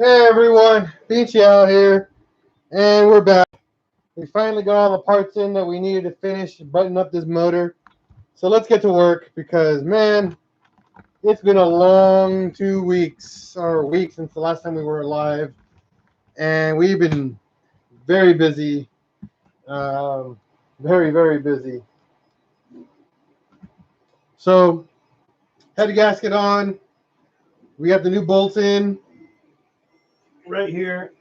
Hey everyone, Beachy out here, and we're back. We finally got all the parts in that we needed to finish button up this motor. So let's get to work because man, it's been a long 2 weeks or week since the last time we were live, and we've been very busy, very busy. So head gasket on. We got the new bolts in right here.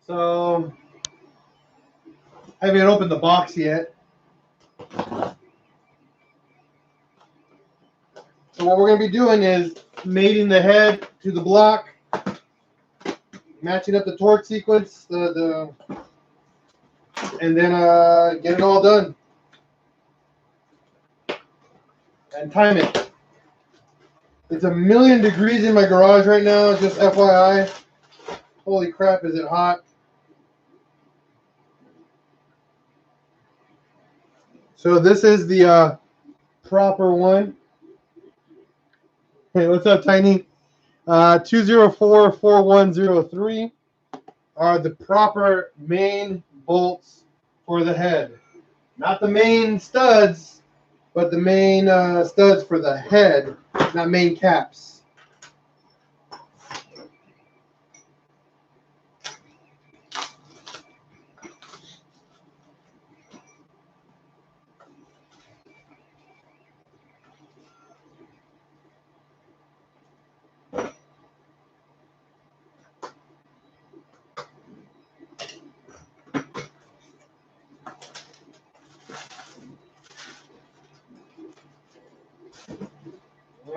So I haven't opened the box yet. So what we're going to be doing is mating the head to the block, matching up the torque sequence, and then get it all done and time it. It's 1,000,000 degrees in my garage right now, just FYI. Holy crap, is it hot. So this is the proper one. Hey, what's up, Tiny? 2044103 are the proper main bolts for the head. Not the main studs, but the main studs for the head, not main caps.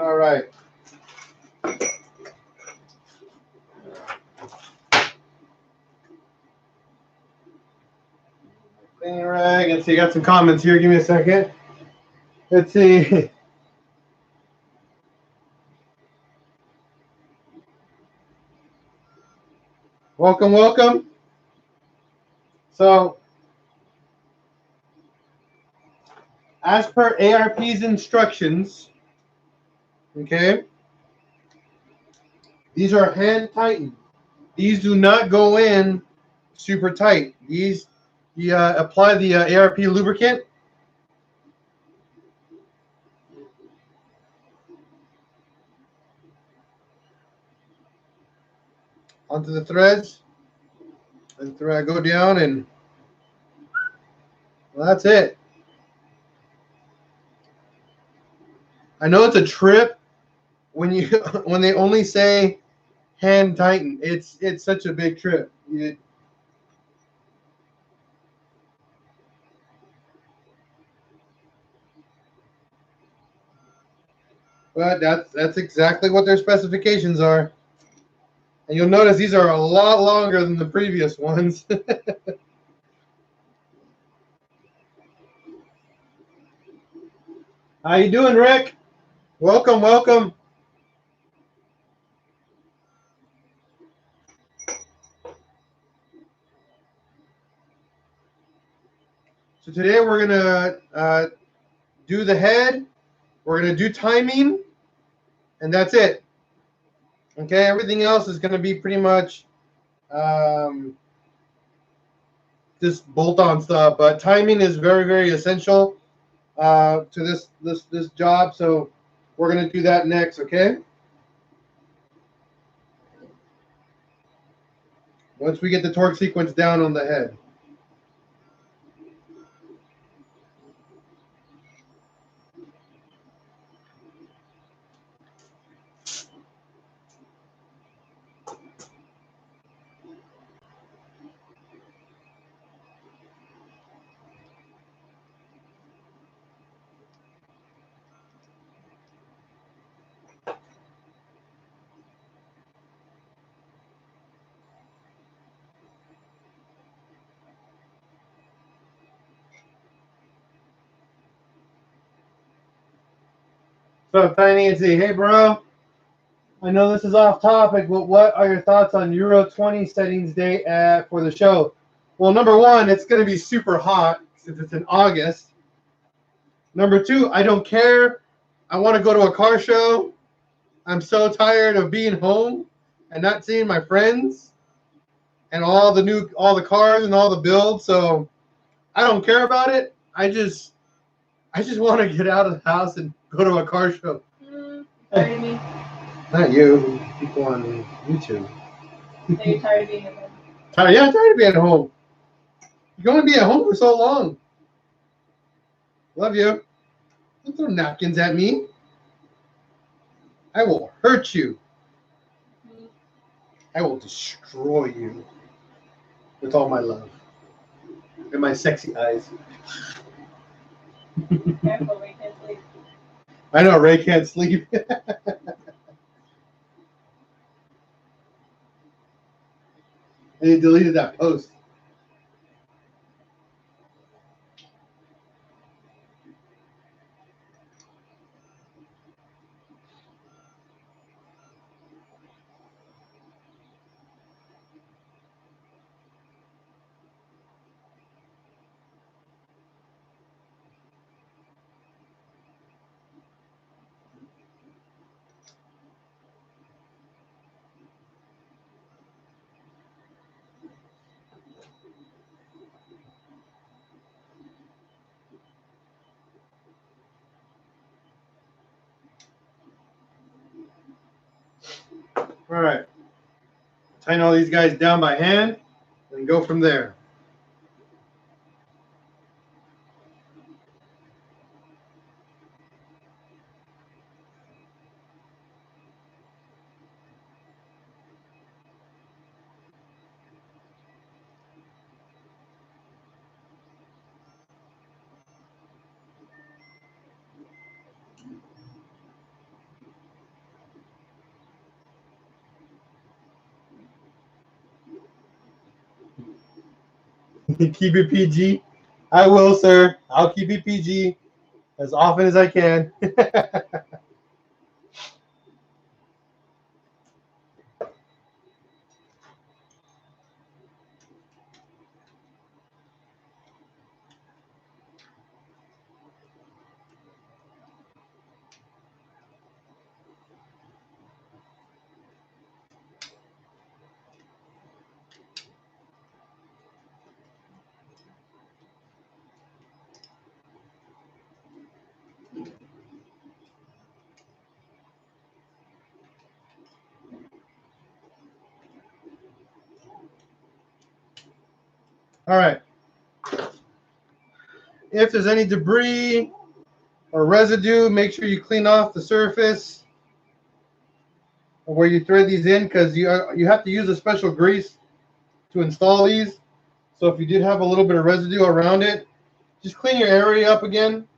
All right. Clean rag. Let's see. Got some comments here. Give me a second. Let's see. Welcome. So, as per ARP's instructions, okay, these are hand tightened. These do not go in super tight. These, you apply the ARP lubricant. Onto the threads. And thread go down, and well, that's it. I know it's a trip when you when they only say hand tighten. It's such a big trip. But that's exactly what their specifications are. And you'll notice these are a lot longer than the previous ones. How you doing, Rick? Welcome. So today we're gonna do the head. We're gonna do timing, and that's it. Okay, everything else is gonna be pretty much just bolt-on stuff. But timing is very essential to this job. So we're gonna do that next. Okay. Once we get the torque sequence down on the head. So Tiny and say, hey bro, I know this is off topic, but what are your thoughts on Euro 20 settings day for the show? Well, number one, it's going to be super hot since it's in August. Number two, I don't care. I want to go to a car show. I'm so tired of being home and not seeing my friends and all the cars and all the builds. So I don't care about it. I just want to get out of the house and go to a car show. Tired of me? Not you, people on YouTube. So you're tired of being at home? Yeah, I'm tired of being at home. You're going to be at home for so long. Love you. Don't throw napkins at me. I will hurt you. I will destroy you with all my love and my sexy eyes. Careful, we can't sleep. I know Ray can't sleep. And he deleted that post. All right. Tighten all these guys down by hand and go from there. Keep it PG. I will, sir. I'll keep it PG as often as I can. All right. If there's any debris or residue, make sure you clean off the surface where you thread these in, because you have to use a special grease to install these. So if you did have a little bit of residue around it, just clean your area up again.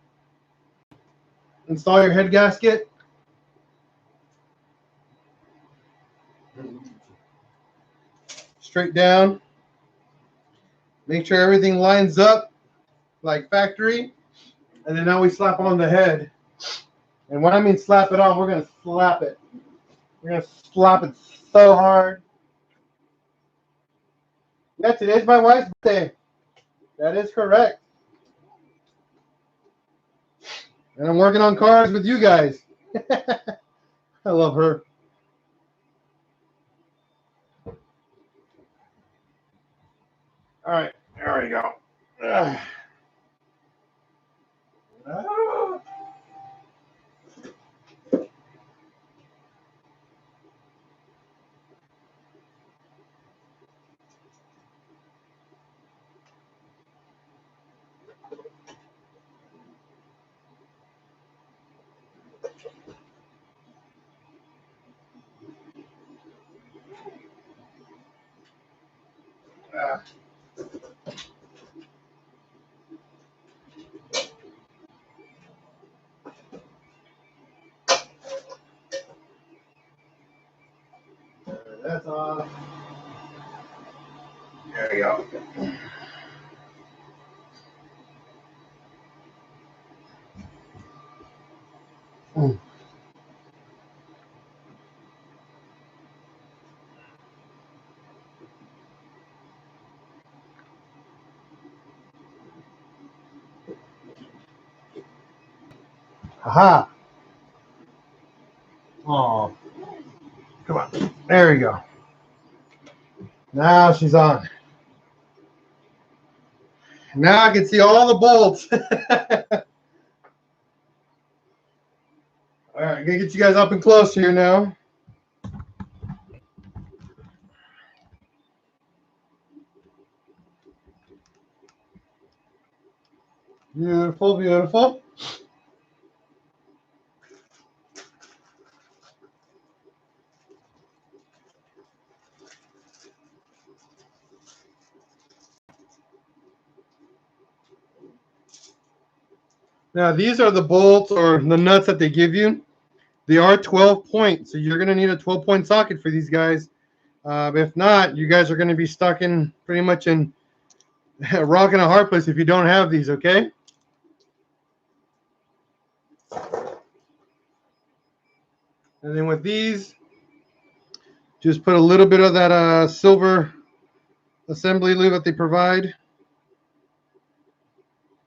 Install your head gasket. Straight down. Make sure everything lines up like factory. And then now we slap on the head. And when I mean slap it on, we're going to slap it. We're going to slap it so hard. Yeah, today's my wife's birthday. That is correct. And I'm working on cars with you guys. I love her. All right, there we go. That's off. There we go. Aha. Oh. Come on. There we go. Now she's on. Now I can see all the bolts. All right, gonna get you guys up and close here now. Beautiful, beautiful. Now these are the bolts or the nuts that they give you. They are 12 points, so you're gonna need a 12-point socket for these guys. If not, you guys are gonna be stuck in pretty much in a rock and a hard place if you don't have these. Okay. And then with these, just put a little bit of that silver assembly lube that they provide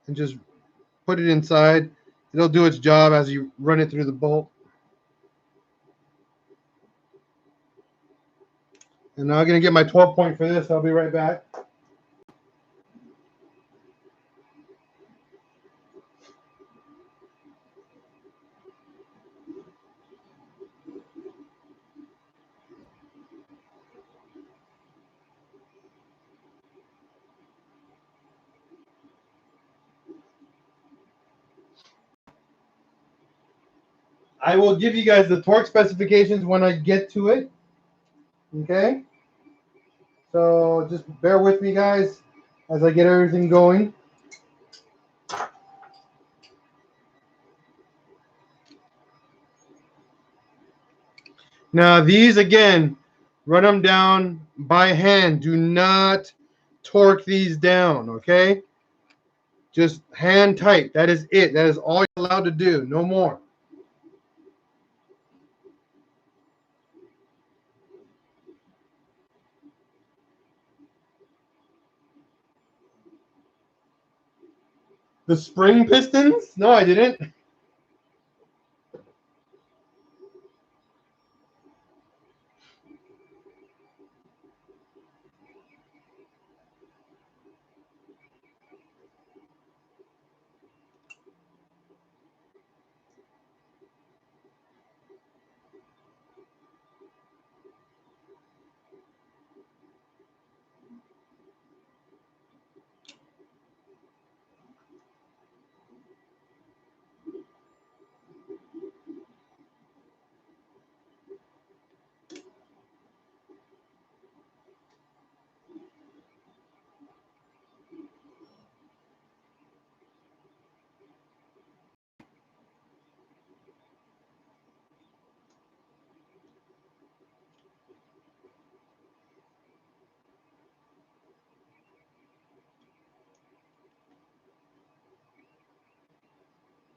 and just put it inside. It'll do its job as you run it through the bolt. And now I'm going to get my 12-point for this. I'll be right back. I will give you guys the torque specifications when I get to it. Okay? So just bear with me, guys, as I get everything going. Now, these, again, run them down by hand. Do not torque these down, okay? Just hand tight. That is it. That is all you're allowed to do. No more. The spring pistons? No, I didn't.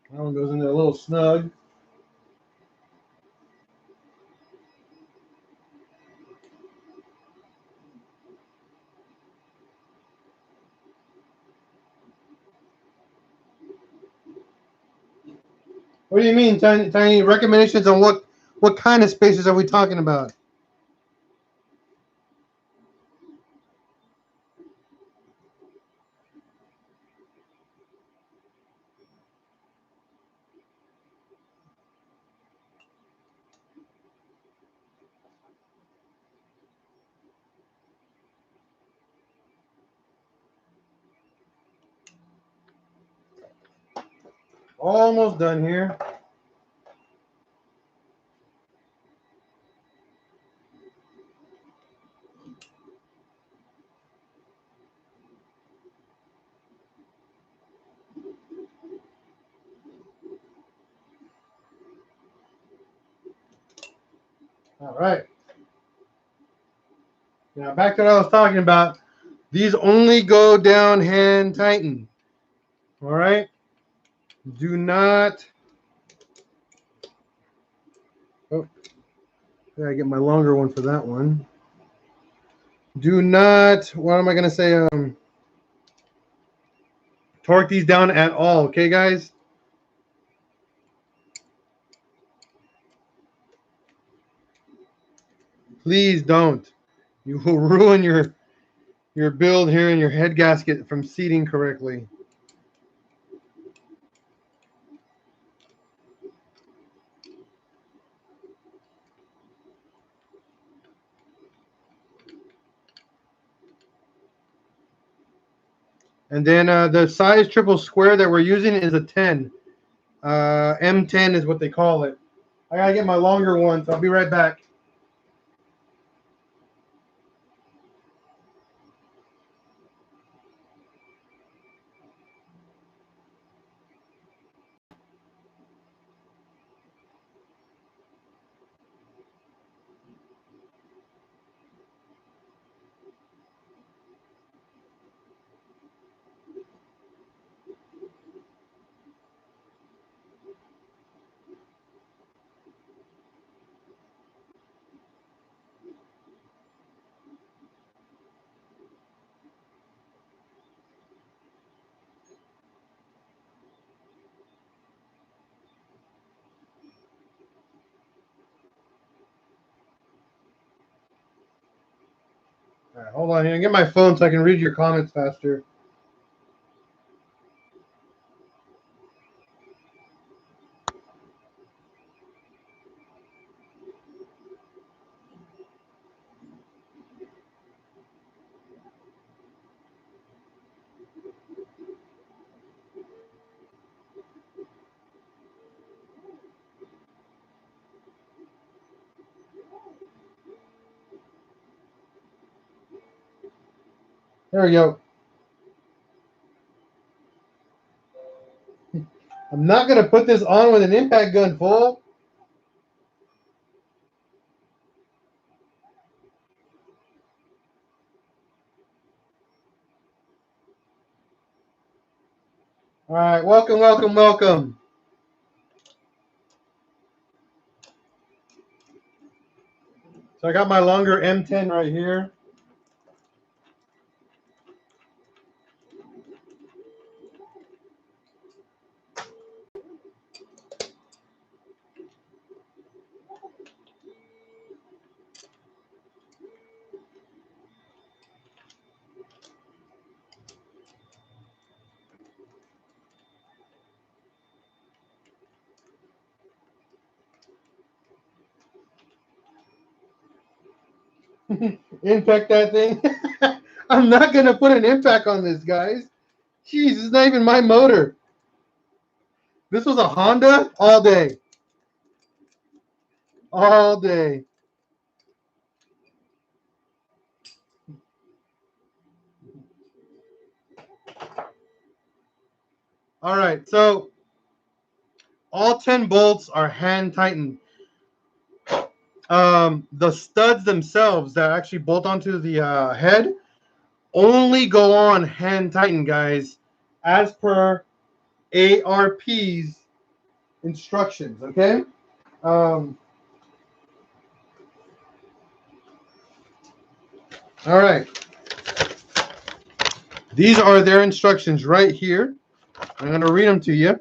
That one goes in there a little snug. What do you mean, Tiny? Recommendations on what kind of spacers are we talking about? Almost done here. All right. Now back to what I was talking about. These only go down hand tighten. All right. Do not. Oh, I get my longer one for that one. Do not. What am I gonna say? Torque these down at all. Okay, guys. Please don't. You will ruin your build here and your head gasket from seating correctly. And then the size triple square that we're using is a 10. M10 is what they call it. I gotta get my longer one, so I'll be right back. All right, hold on here. Get my phone so I can read your comments faster. There we go. I'm not gonna put this on with an impact gun full. All right, welcome, welcome, welcome. So I got my longer M10 right here. Impact that thing. I'm not gonna put an impact on this, guys. Jeez, it's not even my motor. This was a Honda all day. All day. All right, so all 10 bolts are hand tightened. The studs themselves that actually bolt onto the head only go on hand tightened, guys, as per ARP's instructions, okay? All right. These are their instructions right here. I'm going to read them to you.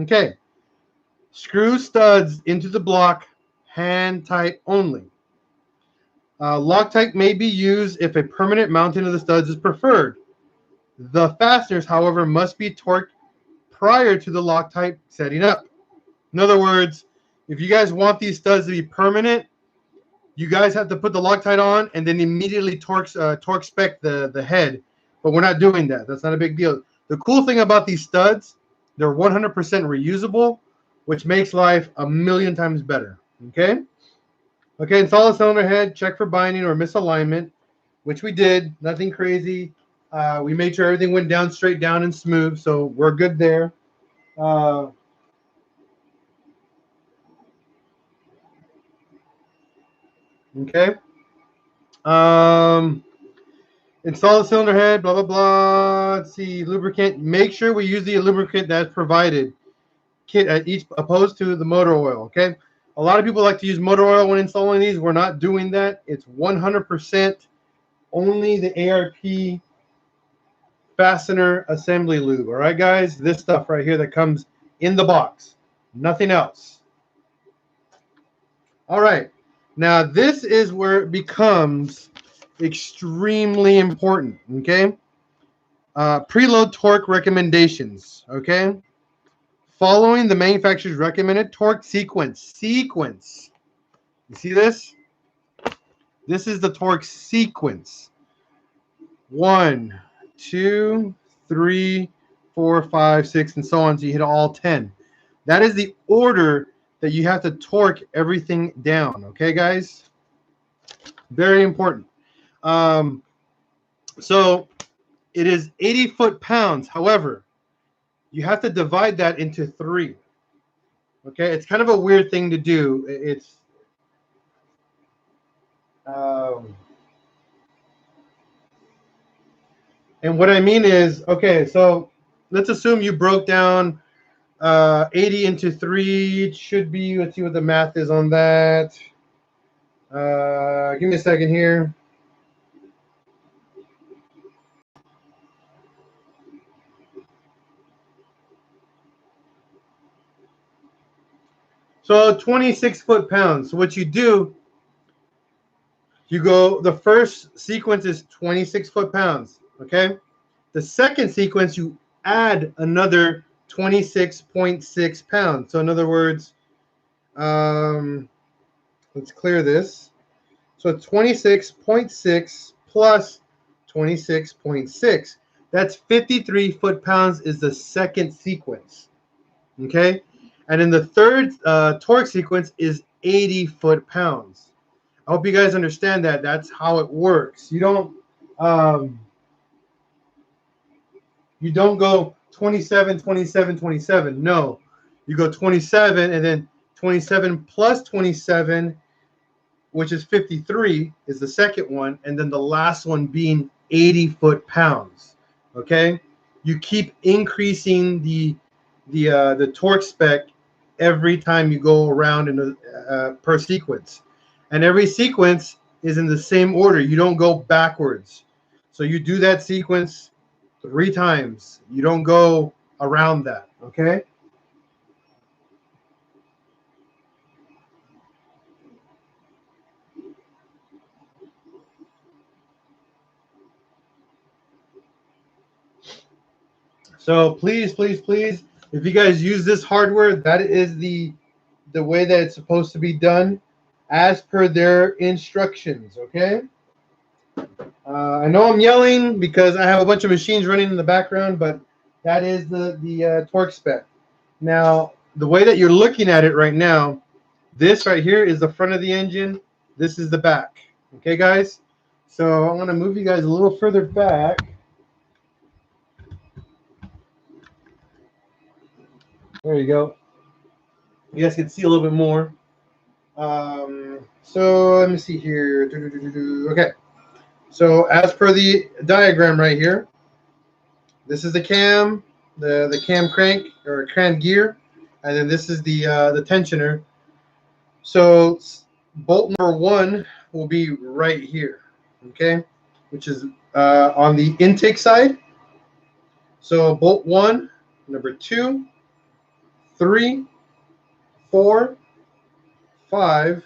Okay. Screw studs into the block, hand tight only. Loctite may be used if a permanent mounting of the studs is preferred. The fasteners, however, must be torqued prior to the Loctite setting up. In other words, if you guys want these studs to be permanent, you guys have to put the Loctite on and then immediately torque spec the head. But we're not doing that. That's not a big deal. The cool thing about these studs, they're 100% reusable, which makes life a million times better. Okay? Okay, install the cylinder head, check for binding or misalignment, which we did. Nothing crazy. We made sure everything went down straight down and smooth, so we're good there. Okay. Install the cylinder head, blah, blah, blah. Let's see, lubricant. Make sure we use the lubricant that's provided kit at each, opposed to the motor oil, okay? A lot of people like to use motor oil when installing these. We're not doing that. It's 100% only the ARP fastener assembly lube, all right, guys? This stuff right here that comes in the box, nothing else. All right. Now, this is where it becomes extremely important, okay? Preload torque recommendations, okay? Following the manufacturer's recommended torque sequence. You see this? This is the torque sequence. 1, 2, 3, 4, 5, 6, and so on. So you hit all 10. That is the order that you have to torque everything down. Okay, guys? Very important. So it is 80 foot-pounds. However, you have to divide that into 3. Okay, it's kind of a weird thing to do. It's and what I mean is, okay, so let's assume you broke down 80 into 3. It should be, let's see what the math is on that. Give me a second here. So 26 foot-pounds. So what you do, you go, the first sequence is 26 foot-pounds, okay? The second sequence, you add another 26.6 pounds. So in other words, let's clear this. So 26.6 plus 26.6. That's 53 foot-pounds is the second sequence, okay? And then the third torque sequence is 80 foot-pounds. I hope you guys understand that. That's how it works. You don't go 27, 27, 27. No, you go 27 and then 27 plus 27, which is 53, is the second one, and then the last one being 80 foot-pounds. Okay, you keep increasing the torque spec every time you go around in the per sequence, and every sequence is in the same order. You don't go backwards. So you do that sequence 3 times. You don't go around that. Okay. So please, please, please, if you guys use this hardware, that is the way that it's supposed to be done as per their instructions, okay? I know I'm yelling because I have a bunch of machines running in the background, but that is the torque spec. Now, the way that you're looking at it right now, this right here is the front of the engine. This is the back, okay, guys? So I'm going to move you guys a little further back. There you go. You guys can see a little bit more. So let me see here. Okay. So as per the diagram right here, this is the cam, the cam crank or crank gear, and then this is the tensioner. So bolt number 1 will be right here, okay, which is on the intake side. So bolt 1, number 2, 3, 4, 5,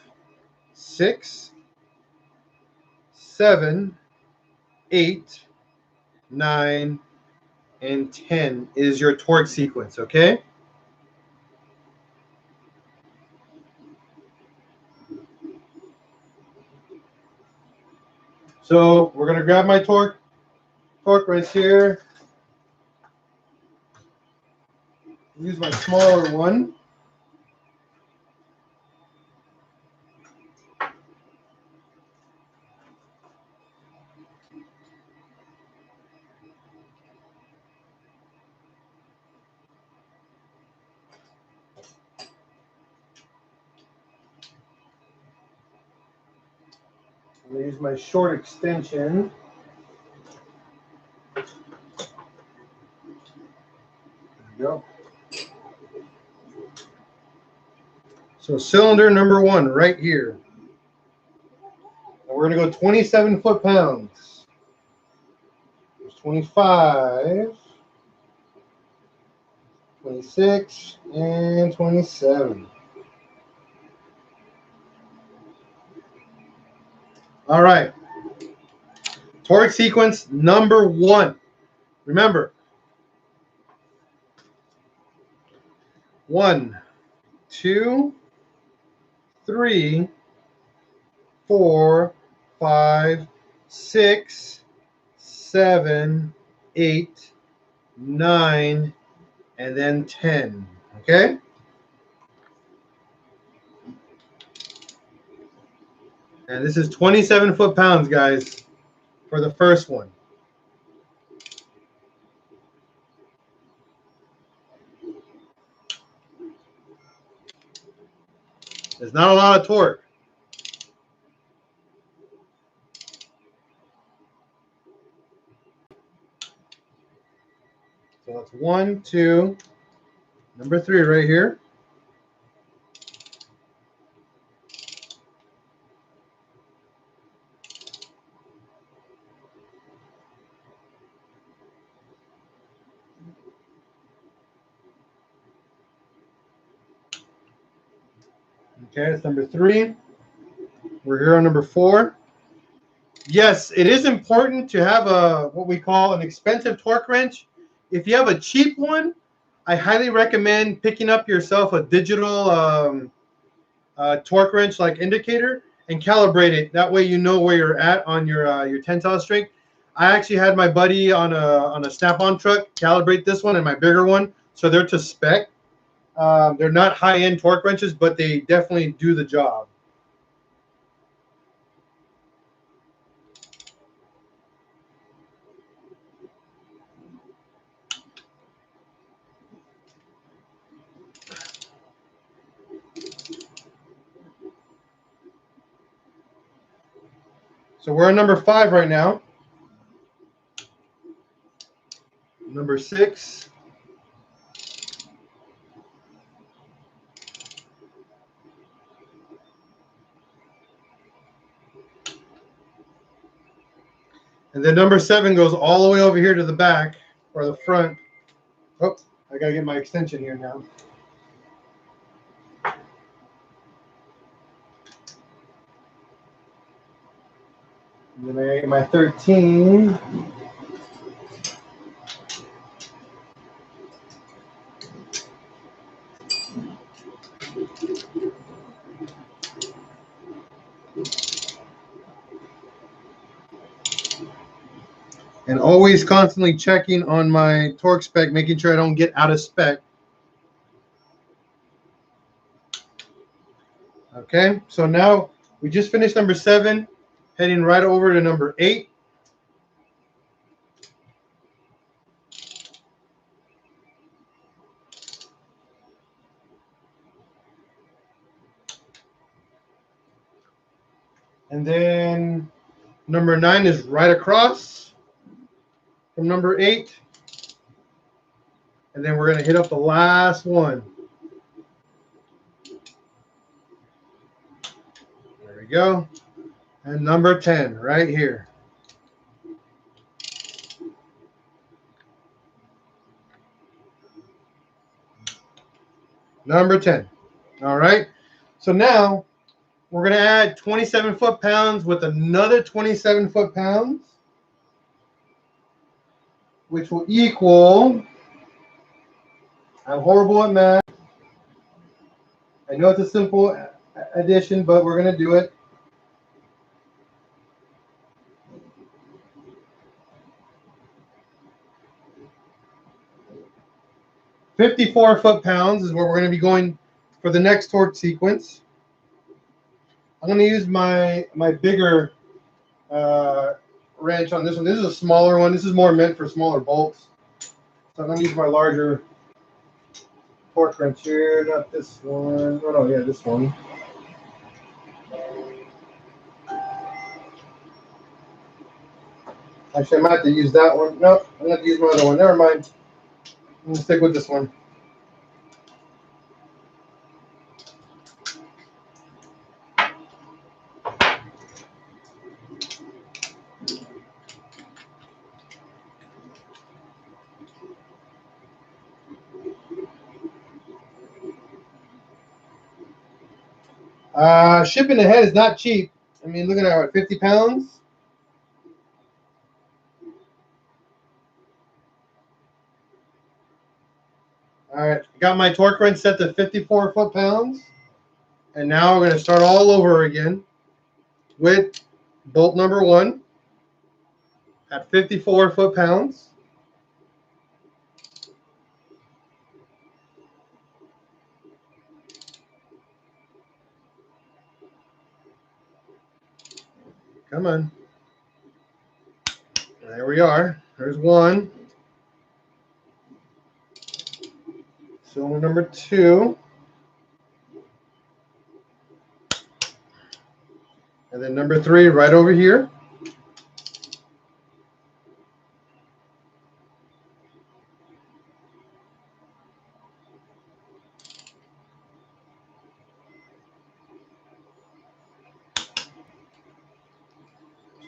6, 7, 8, 9, and 10 is your torque sequence, okay? So we're going to grab my torque right here. Use my smaller one. I'm going to use my short extension. There we go. So cylinder number 1 right here. And we're going to go 27 foot-pounds. There's 25, 26, and 27. All right. Torque sequence number 1. Remember, 1, 2, 3, 4, 5, 6, 7, 8, 9, and then 10. Okay? And this is 27 foot-pounds, guys, for the first one. There's not a lot of torque. So that's 1, 2, number 3 right here. Okay, that's number 3. We're here on number 4. Yes, it is important to have a what we call an expensive torque wrench. If you have a cheap one, I highly recommend picking up yourself a digital torque wrench like indicator and calibrate it. That way you know where you're at on your tensile strength. I actually had my buddy on a Snap-on truck calibrate this one and my bigger one, so they're to spec. They're not high-end torque wrenches, but they definitely do the job. So we're on number 5 right now. Number 6. And then number 7 goes all the way over here to the back or the front. Oh, I gotta get my extension here now. And then I get my 13. And always constantly checking on my torque spec, making sure I don't get out of spec. Okay, so now we just finished number 7, heading right over to number 8. And then number 9 is right across from number 8. And then we're going to hit up the last one. There we go. And number 10 right here. Number 10. All right. So now we're going to add 27 foot-pounds with another 27 foot-pounds, which will equal, I'm horrible at math. I know it's a simple addition, but we're going to do it. $54 foot-pounds is where we're going to be going for the next torque sequence. I'm going to use my bigger wrench on this one. This is a smaller one. This is more meant for smaller bolts. So I'm going to use my larger torque wrench here. Not this one. Oh, no, yeah, this one. Actually, I might have to use that one. No, I'm going to have to use my other one. Never mind. I'm going to stick with this one. Shipping ahead is not cheap, I mean, looking at what, 50 pounds? All right, got my torque wrench set to 54 foot-pounds. And now we're going to start all over again with bolt number 1 at 54 foot-pounds. Come on. There we are. There's 1. Cylinder number 2. And then number 3 right over here.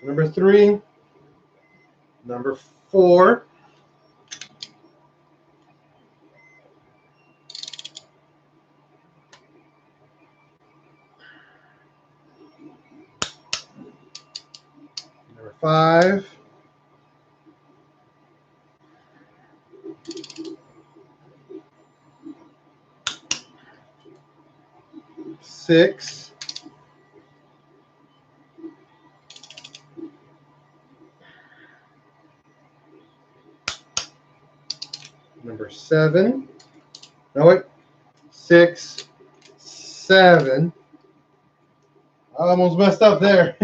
So number 3. Number 4. Number 5. Six. Number 7. No, wait. 6, 7. I almost messed up there.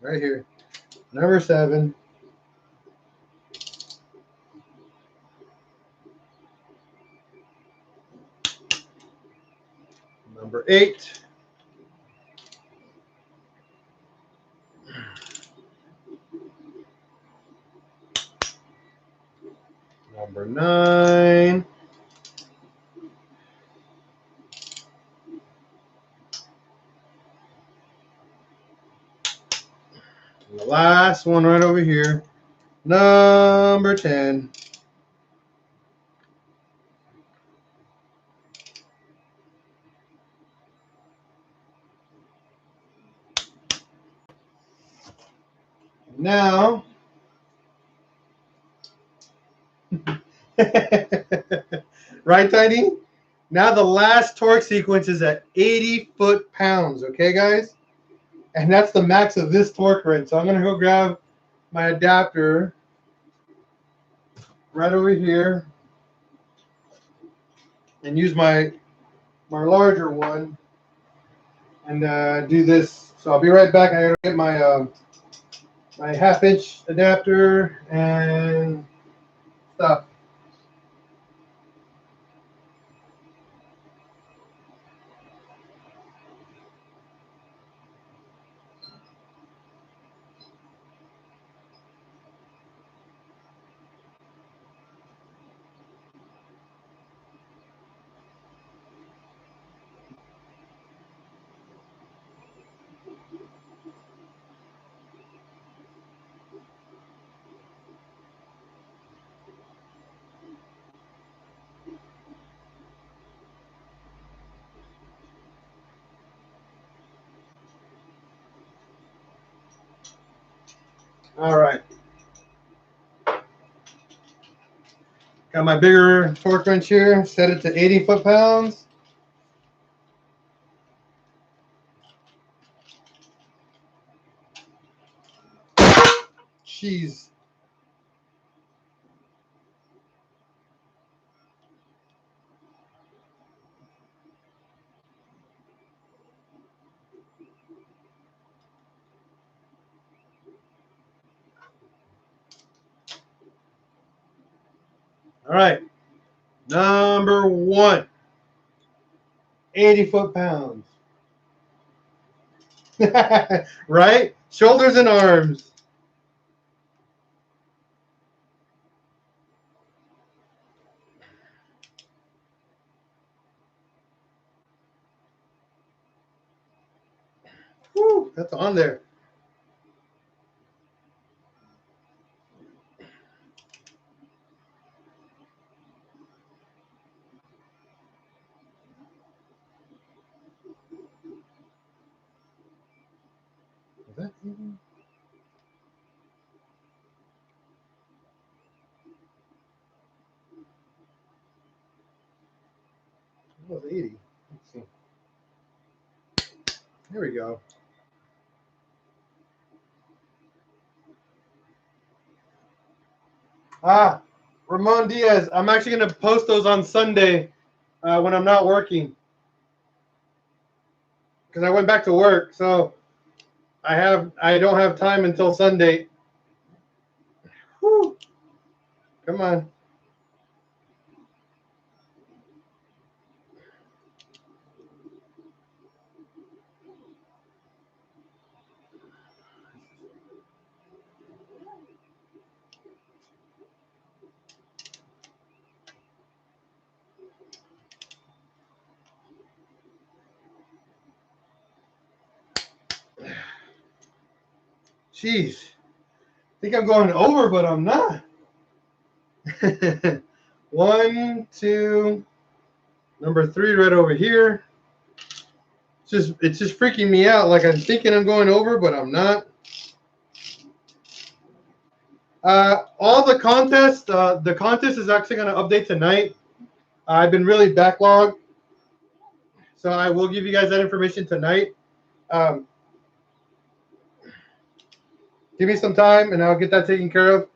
Right here. Number 7. Number 8. Number 9. And the last one right over here. Number 10. Now, right, Tiny? Now the last torque sequence is at 80 foot-pounds, okay, guys? And that's the max of this torque wrench. So I'm going to go grab my adapter right over here and use my larger one and do this. So I'll be right back. I gotta get my my 1/2-inch adapter and stuff. All right. Got my bigger torque wrench here. Set it to 80 foot-pounds. Jeez. All right. Number 1. 80 foot-pounds. Right? Shoulders and arms. Whew, that's on there. was 80. Let's see. Here we go. Ramon Diaz. I'm actually going to post those on Sunday when I'm not working. Because I went back to work, so I don't have time until Sunday. Whew. Come on. Jeez. I think I'm going over, but I'm not. 1, 2, number 3 right over here. It's just freaking me out. Like I'm thinking I'm going over, but I'm not. All the contest is actually going to update tonight. I've been really backlogged, so I will give you guys that information tonight. Give me some time, and I'll get that taken care of.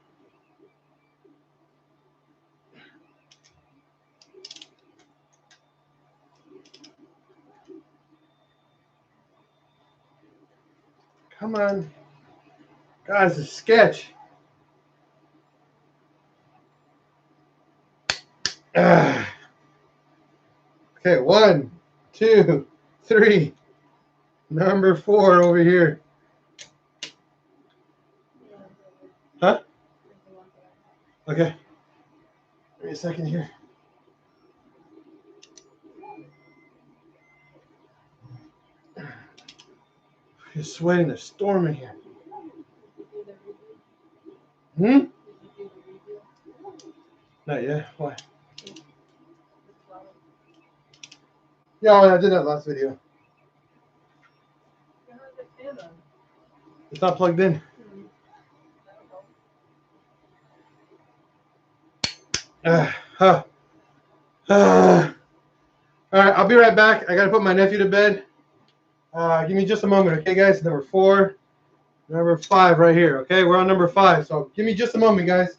Come on. Guys, it's a sketch. Okay, 1, 2, 3. Number 4 over here. Huh? Okay. Give me a second here. It's sweating a storm in here. Hmm? Not yet. Why? Yeah, I did that last video. It's not plugged in. All right, I'll be right back. I gotta put my nephew to bed. Give me just a moment, okay, guys? Number 4, number 5 right here. Okay, we're on number 5, so give me just a moment, guys.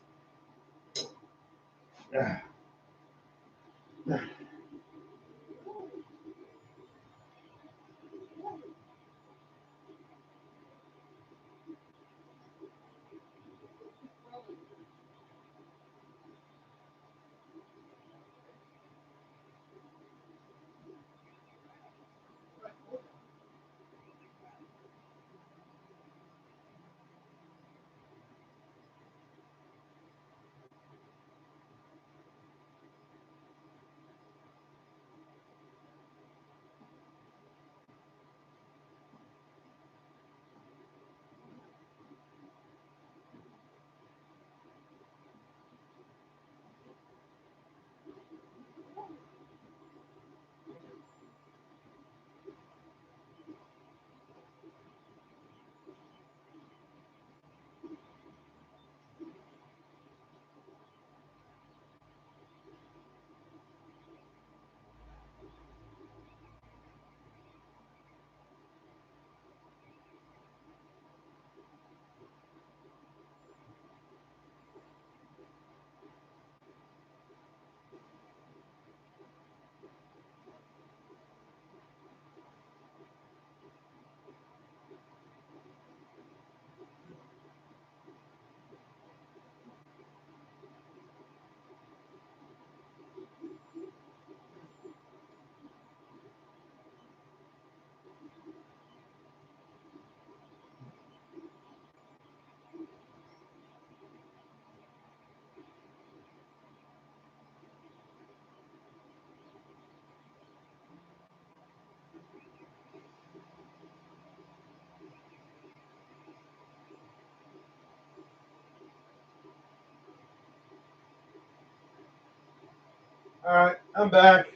All right, I'm back.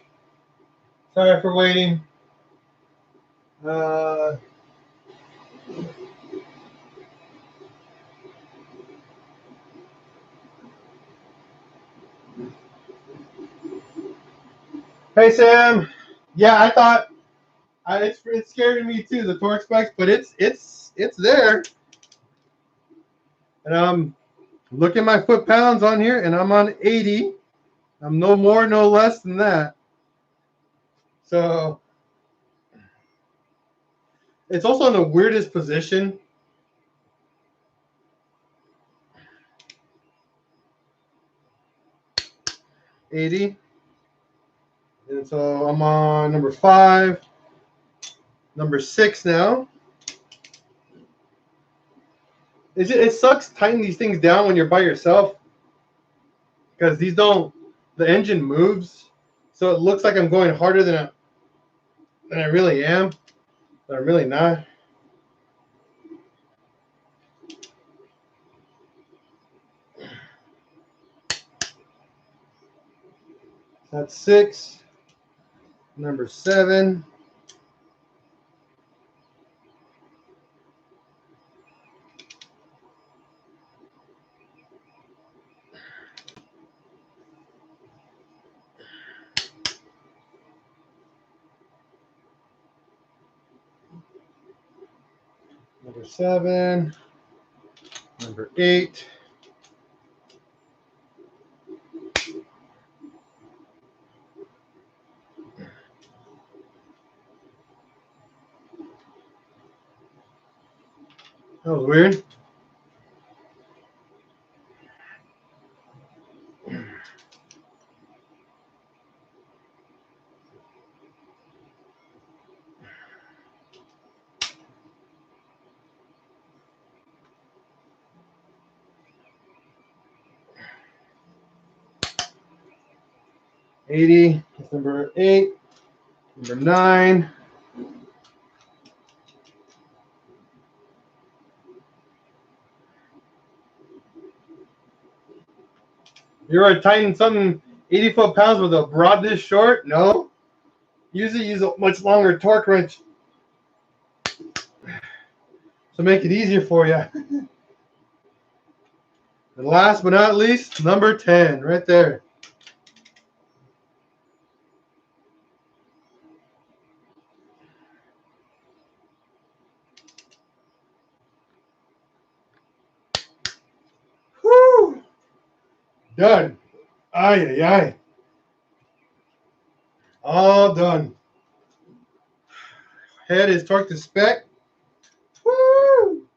Sorry for waiting. Hey Sam. Yeah, I thought it's scaring me too, the torque specs, but it's there. And I'm looking at my foot-pounds on here, and I'm on 80. I'm no more, no less than that. So it's also in the weirdest position. $80. And so I'm on number 5, number 6 now. It sucks tightening these things down when you're by yourself, because the engine moves, so it looks like I'm going harder than I really am, but I'm really not. That's 6. Number 7. Number 7. Number 8. That was weird. $80. That's number 8. Number 9. You ever tighten something 80 foot-pounds with a rod this short? No. Usually use a much longer torque wrench to make it easier for you. And last but not least, number 10, right there. Whew. Done. Ay, ay, ay. All done. Head is torqued to spec. Woo!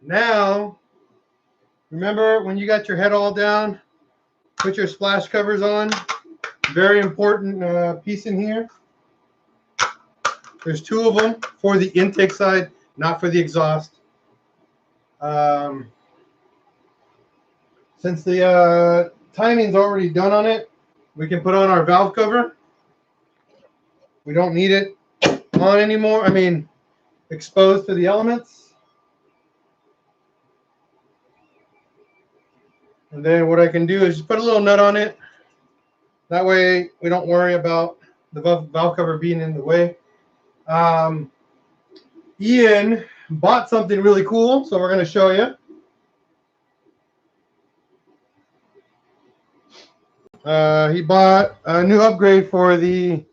Now, remember when you got your head all down, put your splash covers on. Very important piece in here. There's 2 of them for the intake side, not for the exhaust. Since the timing's already done on it, we can put on our valve cover. We don't need it on anymore. I mean, exposed to the elements. And then what I can do is just put a little nut on it. That way we don't worry about the valve cover being in the way. Ian bought something really cool, so we're going to show you. He bought a new upgrade for the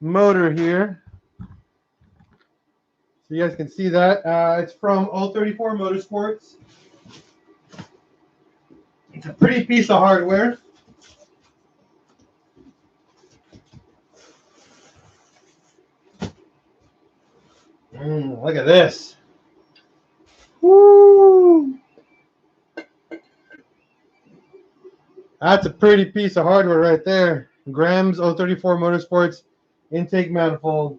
motor here. So you guys can see that. It's from 034 Motorsports. It's a pretty piece of hardware. Look at this. Woo! That's a pretty piece of hardware right there. Graham's 034 Motorsports intake manifold.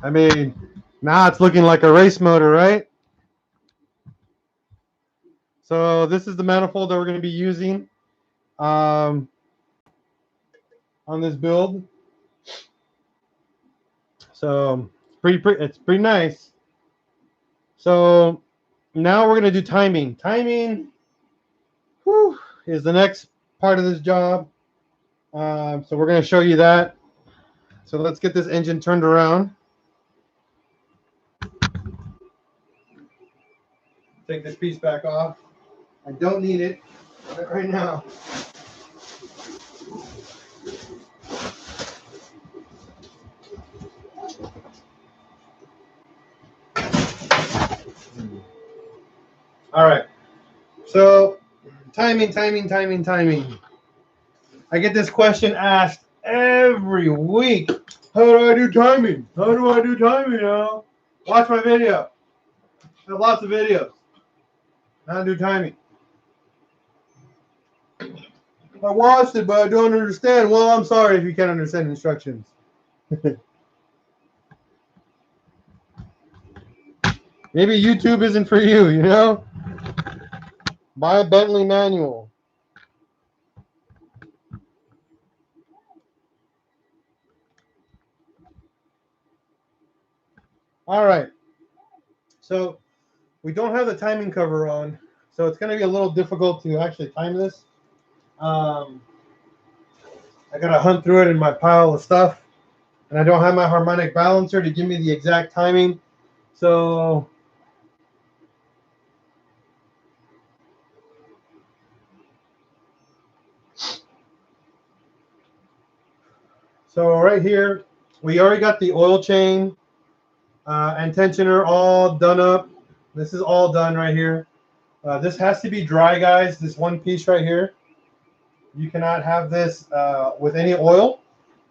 I mean, now it's looking like a race motor, right? So this is the manifold that we're going to be using on this build. So it's pretty nice. So now we're going to do timing. Timing is the next part of this job. So we're going to show you that. So let's get this engine turned around. take this piece back off. I don't need it right now. All right. So, timing. I get this question asked every week. How do I do timing? Now? Watch my video. I have lots of videos. How to do timing. I watched it, but I don't understand. Well, I'm sorry if you can't understand instructions. Maybe YouTube isn't for you, you know? Buy a Bentley manual. All right. So we don't have the timing cover on, so it's going to be a little difficult to actually time this. I got to hunt through it in my pile of stuff, and I don't have my harmonic balancer to give me the exact timing. So right here, we already got the oil chain and tensioner all done up. This is all done right here. This has to be dry, guys. This one piece right here. You cannot have this with any oil.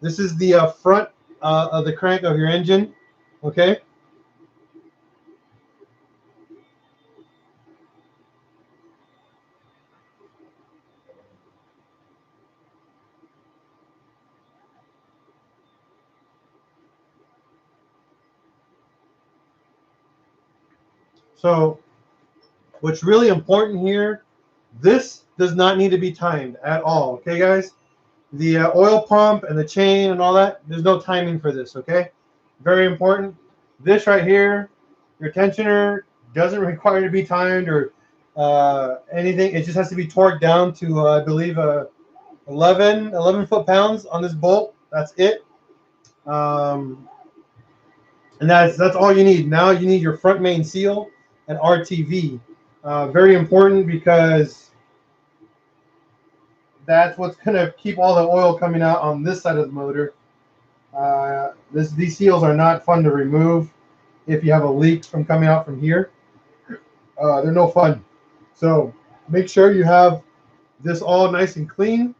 This is the front of the crank of your engine. Okay. So what's really important here, this does not need to be timed at all. Okay, guys? The oil pump and the chain and all that, there's no timing for this. Okay. Very important. This right here, your tensioner doesn't require to be timed or anything. It just has to be torqued down to, I believe, 11 foot-pounds on this bolt. That's it. And that's all you need. Now you need your front main seal and RTV. Very important because that's what's going to keep all the oil coming out on this side of the motor. These seals are not fun to remove if you have a leak from coming out from here. They're no fun. So make sure you have this all nice and clean.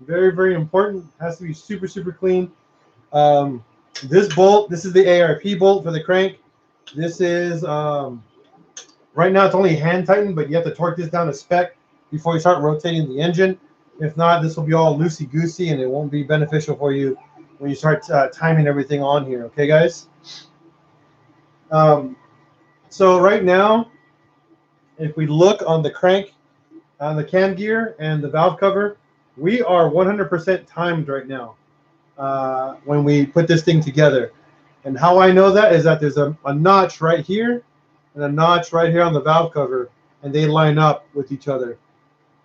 Very, very important. It has to be super, super clean. This bolt, this is the ARP bolt for the crank. This is, right now it's only hand tightened, but you have to torque this down to spec before you start rotating the engine. If not, this will be all loosey-goosey and it won't be beneficial for you when you start timing everything on here. Okay, guys? So right now, if we look on the crank, on the cam gear and the valve cover, we are 100% timed right now when we put this thing together. And how I know that is that there's a notch right here and a notch right here on the valve cover, and they line up with each other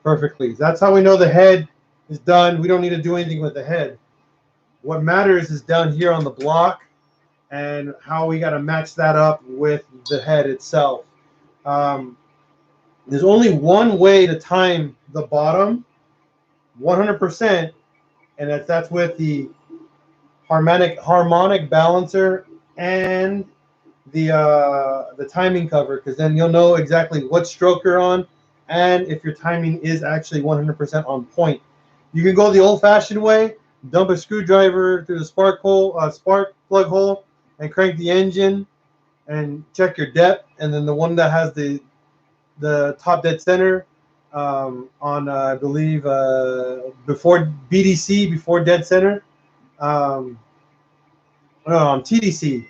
perfectly. That's how we know the head is done. We don't need to do anything with the head. What matters is down here on the block and how we got to match that up with the head itself. There's only one way to time the bottom 100%, and that's with the harmonic balancer and the timing cover, because then you'll know exactly what stroke you're on and if your timing is actually 100% on point. You can go the old-fashioned way, dump a screwdriver through the spark plug hole, and crank the engine and check your depth, and then the one that has the top dead center on I believe before BDC, before dead center, on TDC,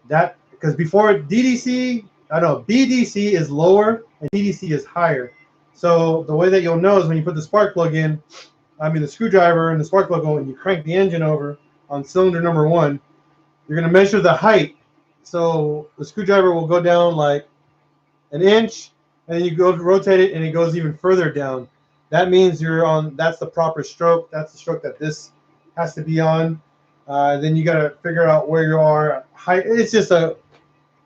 that because before DDC, I know BDC is lower and TDC is higher. So the way that you'll know is when you put the spark plug in, the screwdriver and the spark plug on, and you crank the engine over on cylinder number 1, you're going to measure the height. So the screwdriver will go down like an inch, and then you go rotate it, and it goes even further down. That means you're on. That's the proper stroke. That's the stroke that this has to be on. Then you got to figure out where you are. Height. It's just a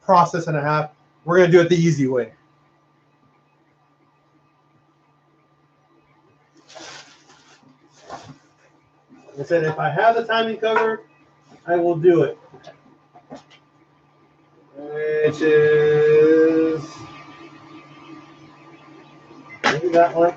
process and a half. We're gonna do it the easy way. I said if I have the timing cover, I will do it. Which is maybe that one.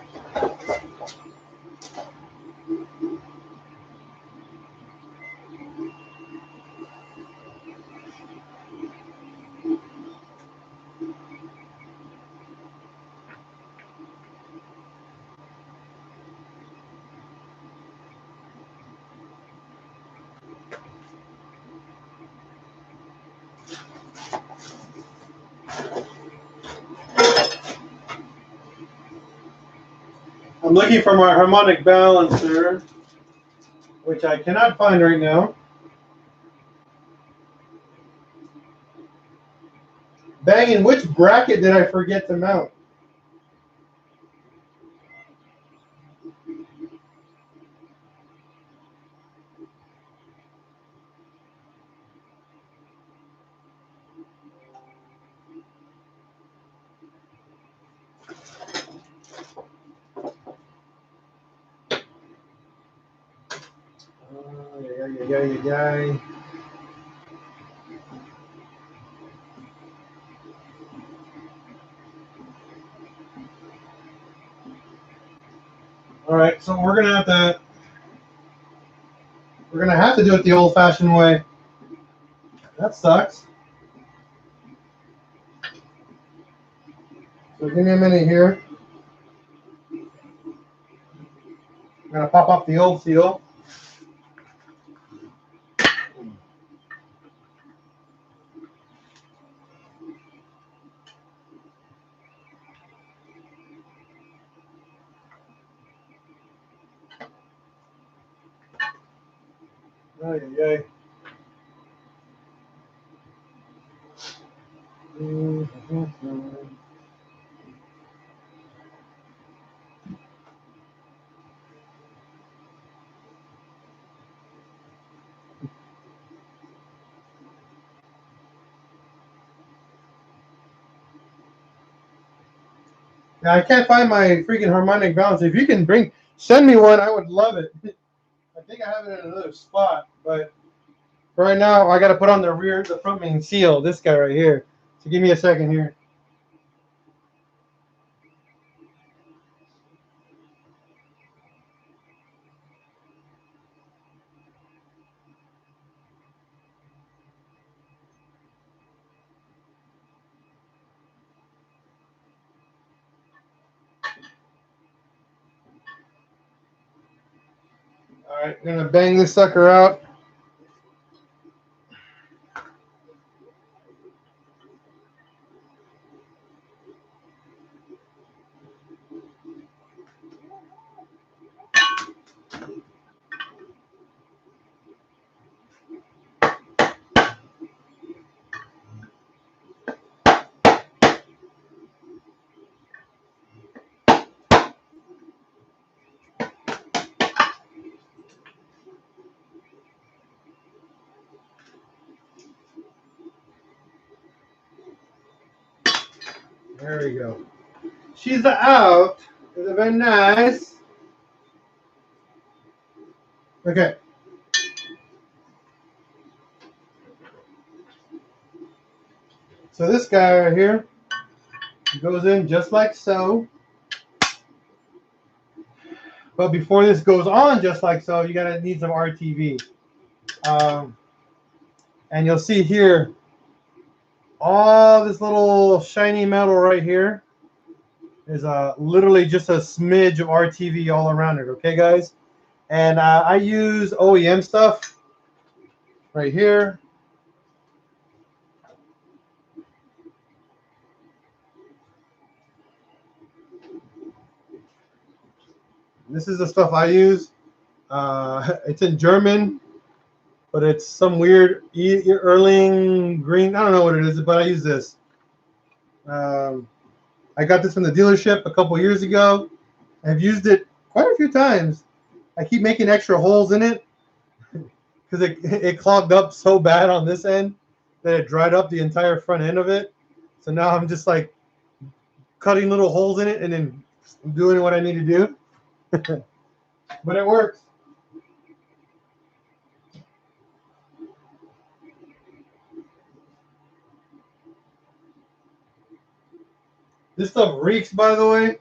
I'm looking for my harmonic balancer, which I cannot find right now. Banging, which bracket did I forget to mount? Yeah. All right, so we're gonna have to do it the old-fashioned way. That sucks. So give me a minute here. I'm gonna pop off the old seal. Yeah. Yeah, I can't find my freaking harmonic balancer. If you can send me one, I would love it. I think I have it in another spot, but right now I got to put on the front main seal. This guy right here. So give me a second here. All right, I'm gonna bang this sucker out. There we go. She's out. Is it very nice? Okay. So this guy right here goes in just like so. But before this goes on just like so, you gotta need some RTV. And you'll see here all this little shiny metal right here is literally just a smidge of RTV all around it. Okay, guys. And I use OEM stuff right here. This is the stuff I use. It's in German, but it's some weird Erling green. I don't know what it is, but I use this. I got this from the dealership a couple years ago. I've used it quite a few times. I keep making extra holes in it because it clogged up so bad on this end that it dried up the entire front end of it. So now I'm just like cutting little holes in it and then doing what I need to do. But it works. This stuff reeks, by the way.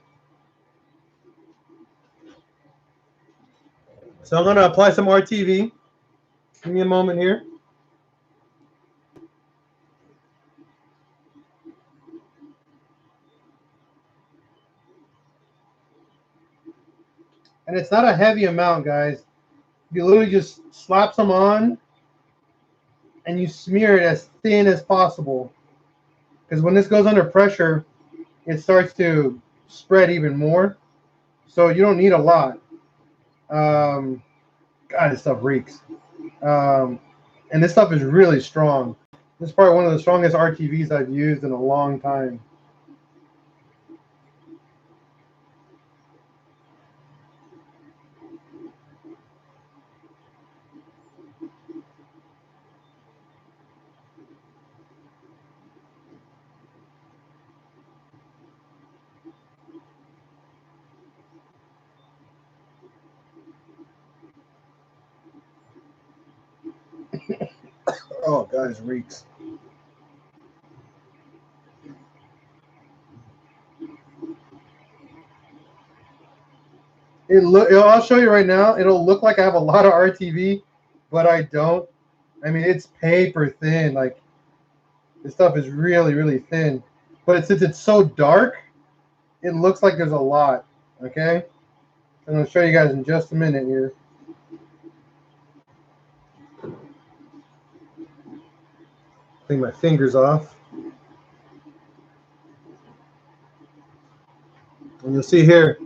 So I'm gonna apply some RTV. Give me a moment here. And it's not a heavy amount, guys. You literally just slap some on and you smear it as thin as possible. Because when this goes under pressure, it starts to spread even more. So you don't need a lot. God, this stuff reeks. And this stuff is really strong. This is probably one of the strongest RTVs I've used in a long time. Oh, God, it reeks. I'll show you right now. It'll look like I have a lot of RTV, but I don't. I mean, it's paper thin. Like, this stuff is really, really thin. But since it's so dark, it looks like there's a lot. Okay? I'm going to show you guys in just a minute here. Clean my fingers off. And you'll see here.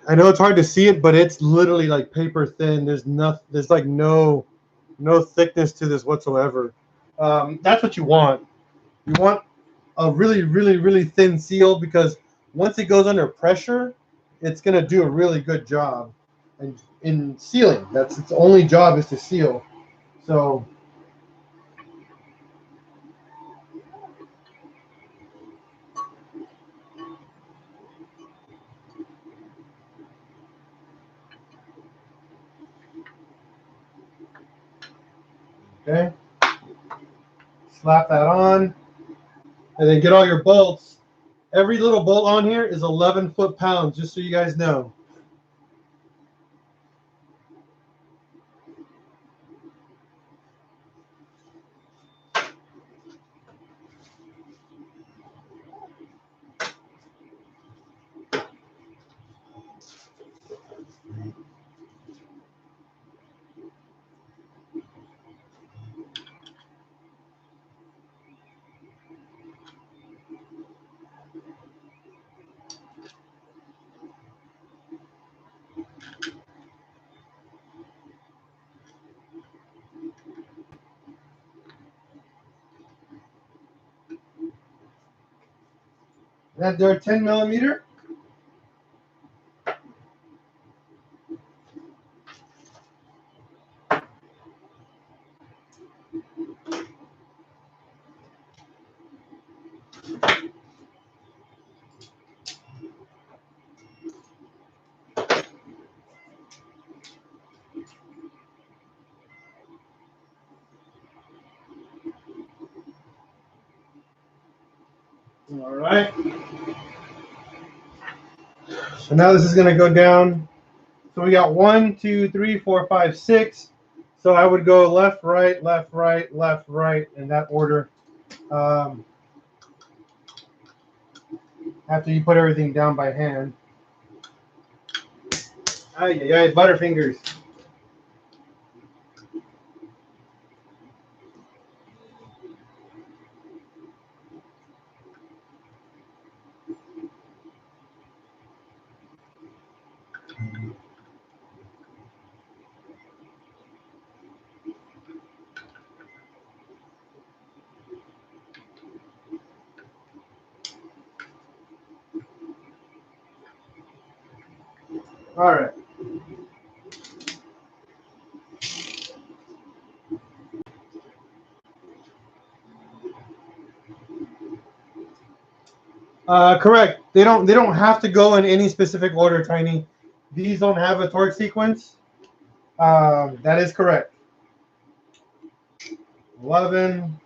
I know it's hard to see it, but it's literally like paper thin. There's like no thickness to this whatsoever. That's what you want. You want a really, really, really thin seal, because once it goes under pressure, it's gonna do a really good job. And in sealing, that's its only job, is to seal. So okay, slap that on, and then get all your bolts. Every little bolt on here is 11 foot-pounds, just so you guys know. That there 10 millimeter. All right. So now this is going to go down. So we got 1, 2, 3, 4, 5, 6. So I would go left, right, left, right, left, right, in that order. After you put everything down by hand. Ay, Butterfingers. All right. Correct. They don't have to go in any specific order, Tiny. These don't have a torque sequence. That is correct. 11,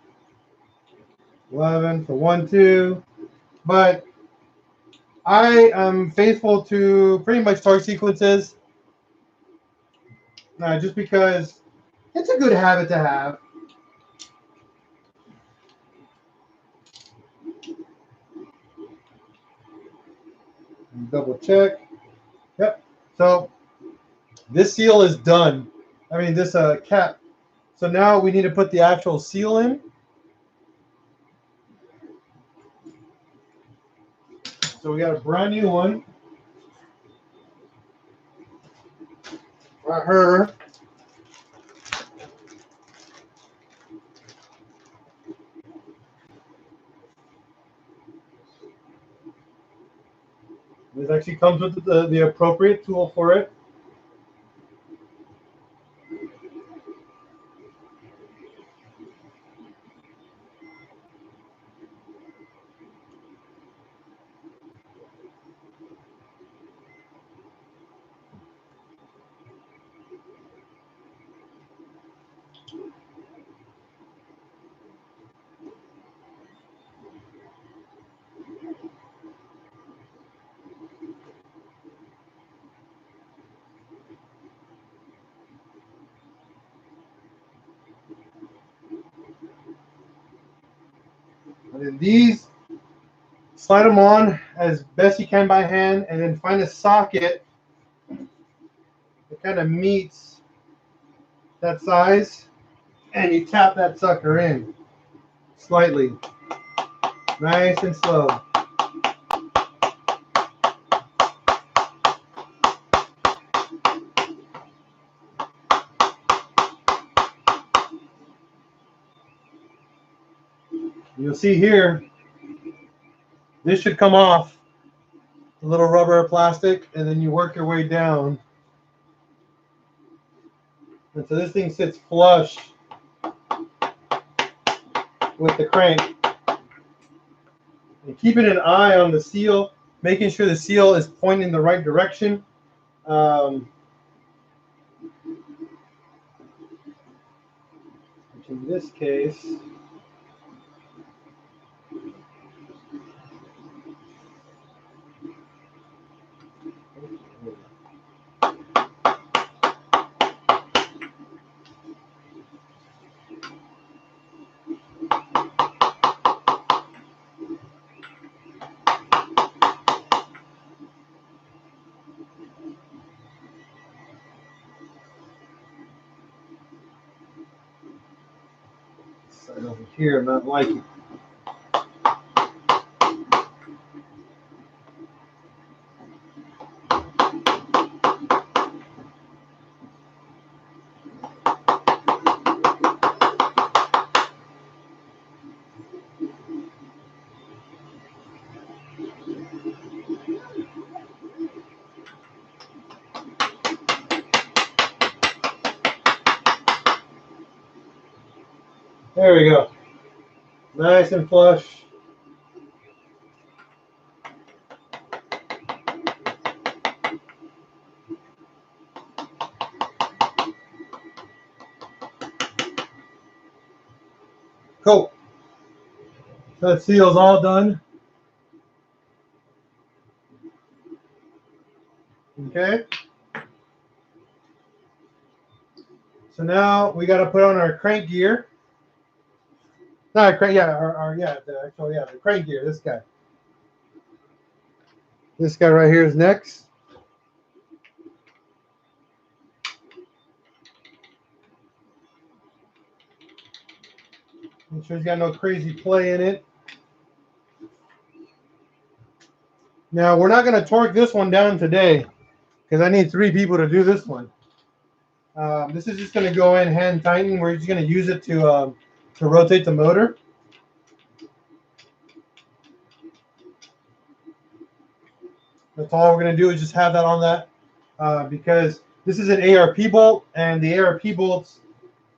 11 for 1, 2. But I am faithful to pretty much torque sequences, just because it's a good habit to have. Double check. Yep. So this seal is done. I mean, this cap. So now we need to put the actual seal in. So we got a brand new one. Right here. This actually comes with the appropriate tool for it. And then these, slide them on as best you can by hand, and then find a socket that kind of meets that size, and you tap that sucker in slightly, nice and slow. You'll see here, this should come off, a little rubber or plastic, and then you work your way down. And so this thing sits flush with the crank. And keeping an eye on the seal, making sure the seal is pointing the right direction. Which in this case, side over here, I'm not liking. There we go. Nice and flush. Cool. So that seal's all done. Okay. So now we got to put on our crank gear. Not crank, yeah, the crank gear. This guy. This guy right here is next. Make sure he's got no crazy play in it. Now we're not going to torque this one down today because I need 3 people to do this one. This is just going to go in hand tighten. We're just going to use it to rotate the motor. That's all we're going to do is just have that on that because this is an ARP bolt, and the ARP bolts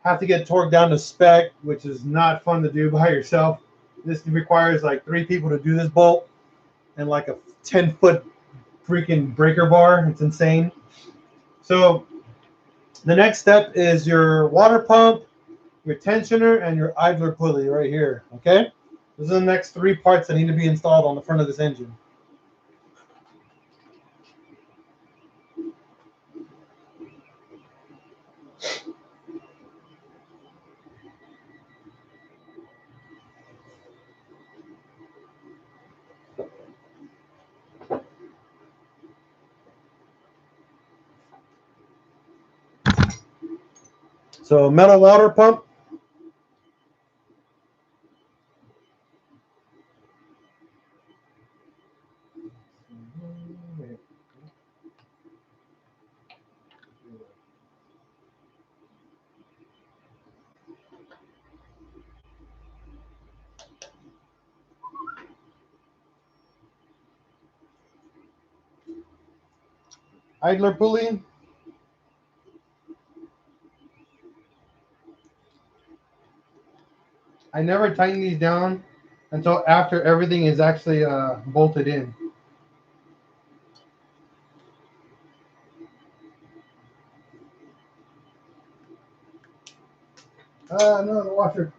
have to get torqued down to spec, which is not fun to do by yourself. This requires like 3 people to do this bolt and like a 10-foot freaking breaker bar. It's insane. So the next step is your water pump, your tensioner, and your idler pulley right here. Okay. Those are the next 3 parts that need to be installed on the front of this engine. So metal water pump. Idler pulley. I never tighten these down until after everything is actually bolted in. No, the washer.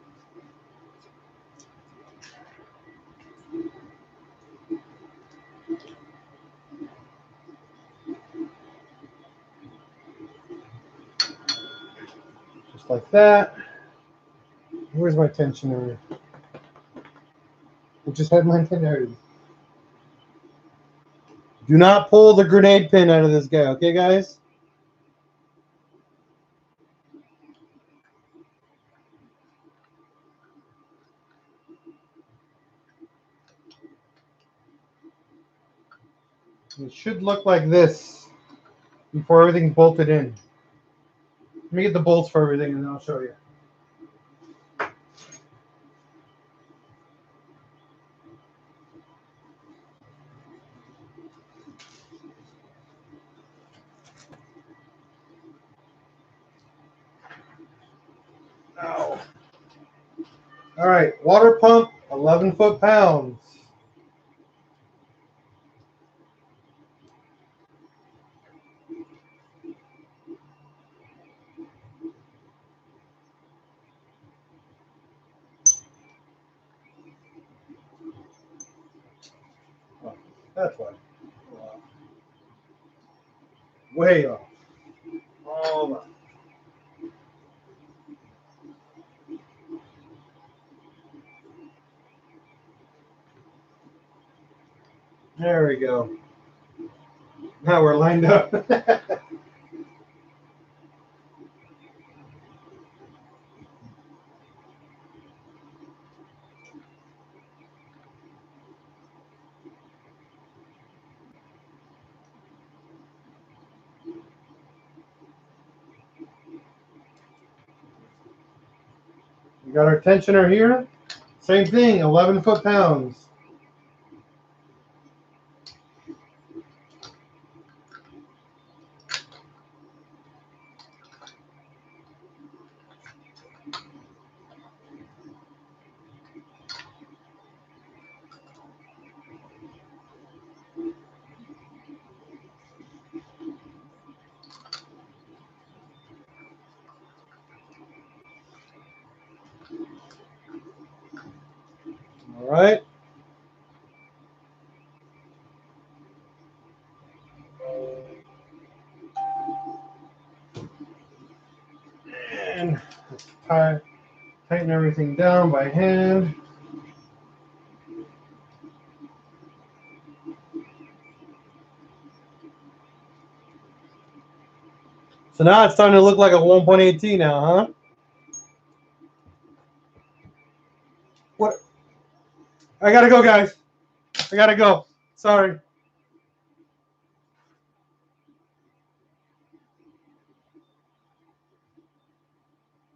Just like that. Where's my tensioner? We just had my tensioner. Do not pull the grenade pin out of this guy, okay, guys? It should look like this before everything's bolted in. Let me get the bolts for everything and then I'll show you. Ow. All right, water pump, 11 foot-pounds. Oh, that's why. Way off. All up. There we go. Now we're lined up. We got our tensioner here. Same thing, 11 foot-pounds. All right. And tighten everything down by hand. So now it's starting to look like a 1.8T now, huh? What? I gotta go, guys. I gotta go. Sorry.